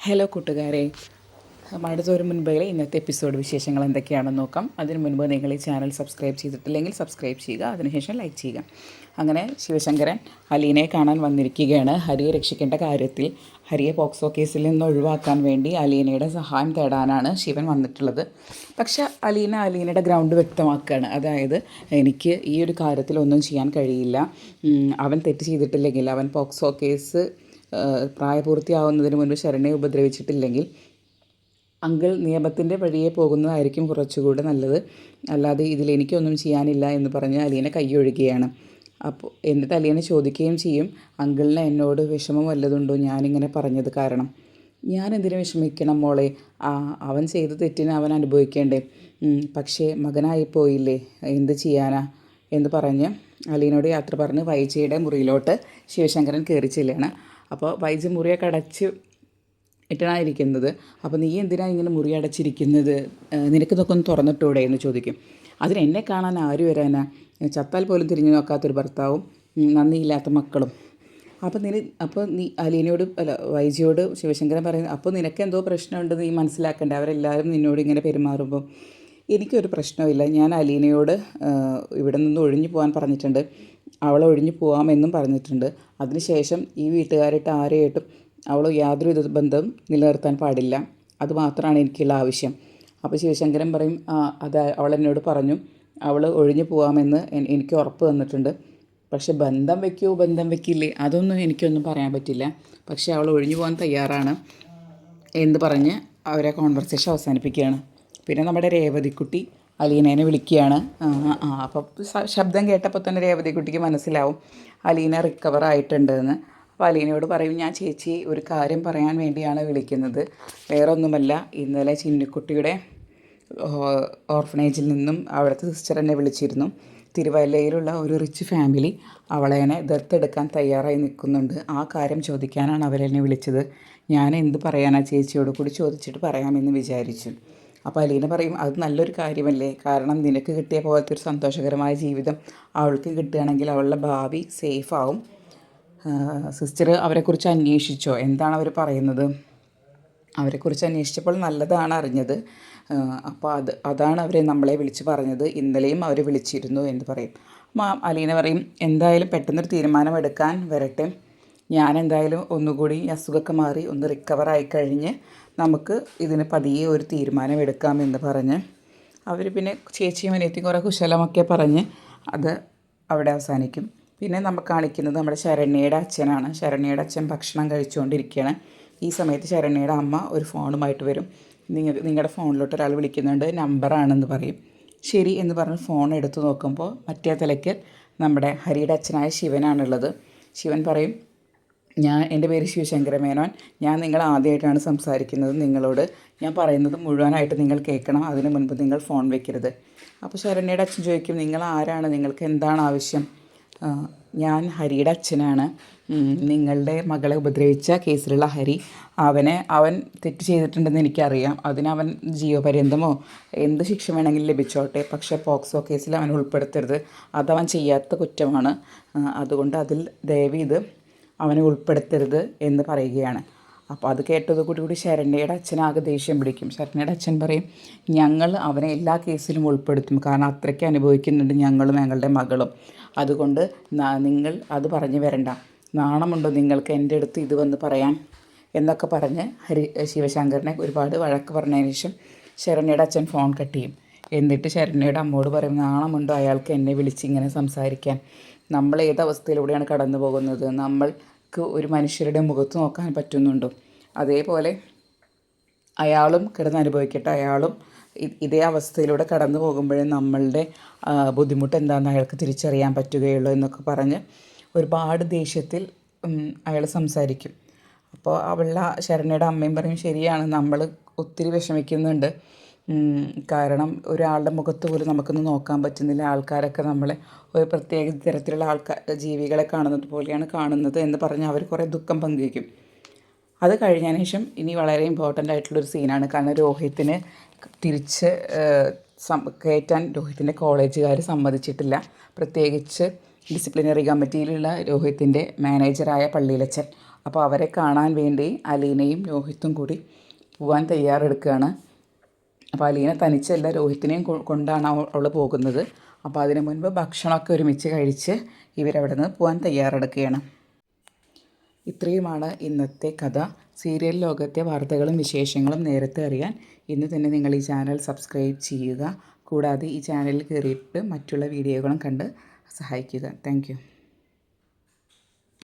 Hello കൂട്ടുകാരെ, മഴതോരും മുൻപേ ഇന്നത്തെ എപ്പിസോഡ് വിശേഷങ്ങൾ എന്തൊക്കെയാണെന്ന് നോക്കാം. അതിനു മുൻപ് നിങ്ങൾ ഈ ചാനൽ സബ്സ്ക്രൈബ് ചെയ്തിട്ടില്ലെങ്കിൽ സബ്സ്ക്രൈബ് ചെയ്യുക, അതിനുശേഷം ലൈക്ക് ചെയ്യുക. അങ്ങനെ ശിവശങ്കരൻ അലീനയെ കാണാൻ വന്നിരിക്കുകയാണ്. ഹരിയെ രക്ഷിക്കേണ്ട കാര്യത്തിൽ ഹരിയെ പോക്സോ കേസിൽ നിന്ന് ഒഴിവാക്കാൻ വേണ്ടി അലീനയുടെ സഹായം തേടാനാണ് ശിവൻ വന്നിട്ടുള്ളത്. പക്ഷേ അലീനയുടെ ഗ്രൗണ്ട് വ്യക്തമാക്കുകയാണ്. അതായത്, എനിക്ക് ഈ ഒരു കാര്യത്തിൽ ഒന്നും ചെയ്യാൻ കഴിയില്ല, അവൻ തെറ്റ് ചെയ്തിട്ടില്ലെങ്കിൽ, അവൻ പോക്സോ കേസ് പ്രായപൂർത്തിയാവുന്നതിന് മുൻപ് ശരണ്യെ ഉപദ്രവിച്ചിട്ടില്ലെങ്കിൽ അങ്കിൾ നിയമത്തിൻ്റെ വഴിയെ പോകുന്നതായിരിക്കും കുറച്ചുകൂടെ നല്ലത്, അല്ലാതെ ഇതിലെനിക്കൊന്നും ചെയ്യാനില്ല എന്ന് പറഞ്ഞ് അലീന കൈയൊഴുകുകയാണ്. അപ്പോൾ എന്നിട്ട് അലീന ചോദിക്കുകയും ചെയ്യും, അങ്കിളിന് എന്നോട് വിഷമം വല്ലതുണ്ടോ ഞാനിങ്ങനെ പറഞ്ഞത് കാരണം? ഞാൻ എന്തിനു വിഷമിക്കണം മോളെ, അവൻ ചെയ്ത തെറ്റിന് അവൻ അനുഭവിക്കേണ്ടേ, പക്ഷേ മകനായി പോയില്ലേ, എന്ത് ചെയ്യാനാ എന്ന് പറഞ്ഞ് അലീനയോട് യാത്ര പറഞ്ഞ് വൈജയുടെ മുറിയിലോട്ട് ശിവശങ്കരൻ കയറി ചെല്ലുകയാണ്. അപ്പോൾ വൈജ മുറിയൊക്കെ അടച്ച് ഇട്ടായിരിക്കുന്നത്. അപ്പോൾ നീ എന്തിനാണ് ഇങ്ങനെ മുറി അടച്ചിരിക്കുന്നത്, നിനക്കിതൊക്കെ ഒന്ന് തുറന്നിട്ടൂടെ എന്ന് ചോദിക്കും. അതിന് എന്നെ കാണാൻ ആര് വരാനാ, ചത്താൽ പോലും തിരിഞ്ഞു നോക്കാത്തൊരു ഭർത്താവും നന്ദിയില്ലാത്ത മക്കളും. അപ്പോൾ നീ അലീനയോട് വൈജയോട് ശിവശങ്കരൻ പറയുന്നത്, അപ്പോൾ നിനക്കെന്തോ പ്രശ്നമുണ്ടെന്ന് നീ മനസ്സിലാക്കണ്ടേ, അവരെല്ലാവരും നിന്നോട് ഇങ്ങനെ പെരുമാറുമ്പോൾ. എനിക്കൊരു പ്രശ്നമില്ല, ഞാൻ അലീനയോട് ഇവിടെ നിന്ന് ഒഴിഞ്ഞു പോകാൻ പറഞ്ഞിട്ടുണ്ട്, അവളെ ഒഴിഞ്ഞു പോകാമെന്നും പറഞ്ഞിട്ടുണ്ട്. അതിനുശേഷം ഈ വീട്ടുകാരായിട്ട് ആരെയായിട്ടും അവൾ യാതൊരു ബന്ധവും നിലനിർത്താൻ പാടില്ല, അതുമാത്രമാണ് എനിക്കുള്ള ആവശ്യം. അപ്പോൾ ശിവശങ്കരൻ പറയും, അത് അവൾ എന്നോട് പറഞ്ഞു, അവൾ ഒഴിഞ്ഞു പോകാമെന്ന് എനിക്ക് ഉറപ്പ് തന്നിട്ടുണ്ട്. പക്ഷെ ബന്ധം വയ്ക്കില്ലേ അതൊന്നും എനിക്കൊന്നും പറയാൻ പറ്റില്ല, പക്ഷേ അവൾ ഒഴിഞ്ഞു പോകാൻ തയ്യാറാണ് എന്ന് പറഞ്ഞ് അവരെ കോൺവെർസേഷൻ അവസാനിപ്പിക്കുകയാണ്. പിന്നെ നമ്മുടെ രേവതിക്കുട്ടി അലീനേനെ വിളിക്കുകയാണ്. അപ്പോൾ ശബ്ദം കേട്ടപ്പോൾ തന്നെ രേവതിക്കുട്ടിക്ക് മനസ്സിലാവും അലീന റിക്കവർ ആയിട്ടുണ്ടെന്ന്. അപ്പോൾ അലീനയോട് പറയും, ഞാൻ ചേച്ചി ഒരു കാര്യം പറയാൻ വേണ്ടിയാണ് വിളിക്കുന്നത്, വേറെ ഒന്നുമല്ല, ഇന്നലെ ചിന്നിക്കുട്ടിയുടെ ഓർഫനേജിൽ നിന്നും അവിടുത്തെ സിസ്റ്റർ എന്നെ വിളിച്ചിരുന്നു. തിരുവല്ലയിലുള്ള ഒരു റിച്ച് ഫാമിലി അവളെന്നെ ദത്തെടുക്കാൻ തയ്യാറായി നിൽക്കുന്നുണ്ട്, ആ കാര്യം ചോദിക്കാനാണ് അവരെന്നെ വിളിച്ചത്. ഞാൻ എന്ത് പറയാനാ, ചേച്ചിയോട് കൂടി ചോദിച്ചിട്ട് പറയാമെന്ന് വിചാരിച്ചു. അപ്പോൾ അലീന പറയും, അത് നല്ലൊരു കാര്യമല്ലേ, കാരണം നിനക്ക് കിട്ടിയ പോലത്തെ ഒരു സന്തോഷകരമായ ജീവിതം അവൾക്ക് കിട്ടുകയാണെങ്കിൽ അവളുടെ ഭാവി സേഫാവും. സിസ്റ്റർ അവരെക്കുറിച്ച് അന്വേഷിച്ചോ, എന്താണ് അവർ പറയുന്നത്? അവരെക്കുറിച്ച് അന്വേഷിച്ചപ്പോൾ നല്ലതാണ് അറിഞ്ഞത്, അപ്പോൾ അതാണ് അവരെ നമ്മളെ വിളിച്ച് പറഞ്ഞത്, ഇന്നലെയും അവർ വിളിച്ചിരുന്നു എന്ന് പറയും. അലീന പറയും, എന്തായാലും പെട്ടെന്നൊരു തീരുമാനമെടുക്കാൻ വരട്ടെ, ഞാൻ എന്തായാലും ഒന്നുകൂടി അസുഖമൊക്കെ മാറി ഒന്ന് റിക്കവറായി കഴിഞ്ഞ് നമുക്ക് ഇതിന് പതിയെ ഒരു തീരുമാനം എടുക്കാമെന്ന് പറഞ്ഞ് അവർ പിന്നെ ചേച്ചിയും അനിയത്തിയും കുറേ കുശലമൊക്കെ പറഞ്ഞ് അത് അവിടെ അവസാനിക്കും. പിന്നെ നമ്മൾ കാണിക്കുന്നത് നമ്മുടെ ശരണ്യയുടെ അച്ഛനാണ്. ശരണ്യയുടെ അച്ഛൻ ഭക്ഷണം കഴിച്ചുകൊണ്ടിരിക്കുകയാണ്. ഈ സമയത്ത് ശരണ്യയുടെ അമ്മ ഒരു ഫോണുമായിട്ട് വരും. നിങ്ങളുടെ ഫോണിലോട്ട് ഒരാൾ വിളിക്കുന്നുണ്ട്, നമ്പറാണെന്ന് പറയും. ശരി എന്ന് പറഞ്ഞ് ഫോൺ എടുത്ത് നോക്കുമ്പോൾ മറ്റേ തലയ്ക്ക് നമ്മുടെ ഹരിയുടെ അച്ഛനായ ശിവനാണുള്ളത്. ശിവൻ പറയും, എൻ്റെ പേര് ശിവശങ്കര മേനോൻ, ഞാൻ നിങ്ങൾ ആദ്യമായിട്ടാണ് സംസാരിക്കുന്നത്, നിങ്ങളോട് ഞാൻ പറയുന്നത് മുഴുവനായിട്ട് നിങ്ങൾ കേൾക്കണം, അതിന് മുൻപ് നിങ്ങൾ ഫോൺ വെക്കരുത്. അപ്പോൾ ശരണ്യയുടെ അച്ഛൻ ചോദിക്കും, നിങ്ങൾ ആരാണ്, നിങ്ങൾക്ക് എന്താണ് ആവശ്യം? ഞാൻ ഹരിയുടെ അച്ഛനാണ്, നിങ്ങളുടെ മകളെ ഉപദ്രവിച്ച കേസിലുള്ള ഹരി, അവൻ തെറ്റ് ചെയ്തിട്ടുണ്ടെന്ന് എനിക്കറിയാം, അതിനവൻ ജീവപര്യന്തമോ എന്ത് ശിക്ഷ വേണമെങ്കിലും ലഭിച്ചോട്ടെ, പക്ഷേ പോക്സോ കേസിൽ അവൻ ഉൾപ്പെടുത്തരുത്, അതവൻ ചെയ്യാത്ത കുറ്റമാണ്, അതുകൊണ്ട് അതിൽ ദയവീത് അവനെ ഉൾപ്പെടുത്തരുത് എന്ന് പറയുകയാണ്. അപ്പോൾ അത് കേട്ടതോടുകൂടി ശരണ്യയുടെ അച്ഛനാകെ ദേഷ്യം പിടിക്കും. ശരണ്യയുടെ അച്ഛൻ പറയും, ഞങ്ങൾ അവനെ എല്ലാ കേസിലും ഉൾപ്പെടുത്തും, കാരണം അത്രയ്ക്ക് അനുഭവിക്കുന്നുണ്ട് ഞങ്ങളും ഞങ്ങളുടെ മകളും, അതുകൊണ്ട് നിങ്ങൾ അത് പറഞ്ഞു വരണ്ട, നാണമുണ്ടോ നിങ്ങൾക്ക് എൻ്റെ അടുത്ത് ഇത് വന്ന് പറയാൻ എന്നൊക്കെ പറഞ്ഞ് ശിവശങ്കരനെ ഒരുപാട് വഴക്ക് പറഞ്ഞതിന് ശേഷം ശരണ്യയുടെ അച്ഛൻ ഫോൺ കട്ട് ചെയ്യും. എന്നിട്ട് ശരണ്യയുടെ അമ്മോട് പറയും, നാണമുണ്ടോ അയാൾക്ക് എന്നെ വിളിച്ച് ഇങ്ങനെ സംസാരിക്കാൻ, നമ്മൾ ഏതവസ്ഥയിലൂടെയാണ് കടന്നു പോകുന്നത്, നമ്മൾക്ക് ഒരു മനുഷ്യരുടെ മുഖത്ത് നോക്കാൻ പറ്റുന്നുണ്ടോ, അതേപോലെ അയാളും കിടന്ന് അനുഭവിക്കട്ടെ, അയാളും ഇതേ അവസ്ഥയിലൂടെ കടന്നു പോകുമ്പോഴേ നമ്മളുടെ ബുദ്ധിമുട്ട് എന്താണെന്ന് അയാൾക്ക് തിരിച്ചറിയാൻ പറ്റുകയുള്ളൂ എന്നൊക്കെ പറഞ്ഞ് ഒരുപാട് ദേഷ്യത്തിൽ അയാൾ സംസാരിക്കും. അപ്പോൾ ശരണ്യയുടെ അമ്മയും പറയും, ശരിയാണ്, നമ്മൾ ഒത്തിരി വിഷമിക്കുന്നുണ്ട്, കാരണം ഒരാളുടെ മുഖത്ത് പോലും നമുക്കൊന്ന് നോക്കാൻ പറ്റുന്നില്ല, ആൾക്കാരൊക്കെ നമ്മളെ ഒരു പ്രത്യേക തരത്തിലുള്ള ജീവികളെ കാണുന്നത് പോലെയാണ് കാണുന്നത് എന്ന് പറഞ്ഞ് അവർ കുറേ ദുഃഖം പങ്കുവയ്ക്കും. അത് കഴിഞ്ഞതിന് ശേഷം ഇനി വളരെ ഇമ്പോർട്ടൻ്റ് ആയിട്ടുള്ളൊരു സീനാണ്, കാരണം രോഹിത്തിനെ തിരിച്ച് കയറ്റാൻ രോഹിത്തിൻ്റെ കോളേജുകാർ സമ്മതിച്ചിട്ടില്ല, പ്രത്യേകിച്ച് ഡിസിപ്ലിനറി കമ്മിറ്റിയിലുള്ള രോഹിത്തിൻ്റെ മാനേജറായ പള്ളിയിലച്ചൻ. അപ്പോൾ അവരെ കാണാൻ വേണ്ടി അലീനയും രോഹിത്തും കൂടി പോവാൻ തയ്യാറെടുക്കുകയാണ്. അപ്പോൾ അലീന തനിച്ചല്ല, രോഹിത്തിനെയും കൊണ്ടാണ് അവൾ പോകുന്നത്. അപ്പോൾ അതിനു മുൻപ് ഭക്ഷണമൊക്കെ ഒരുമിച്ച് കഴിച്ച് ഇവരവിടെ നിന്ന് പോകാൻ തയ്യാറെടുക്കുകയാണ്. ഇത്രയുമാണ് ഇന്നത്തെ കഥ. സീരിയൽ ലോകത്തെ വാർത്തകളും വിശേഷങ്ങളും നേരത്തെ അറിയാൻ ഇന്ന് തന്നെ നിങ്ങൾ ഈ ചാനൽ സബ്സ്ക്രൈബ് ചെയ്യുക. കൂടാതെ ഈ ചാനലിൽ കയറിയിട്ട് മറ്റുള്ള വീഡിയോകളും കണ്ട് സഹായിക്കുക. താങ്ക്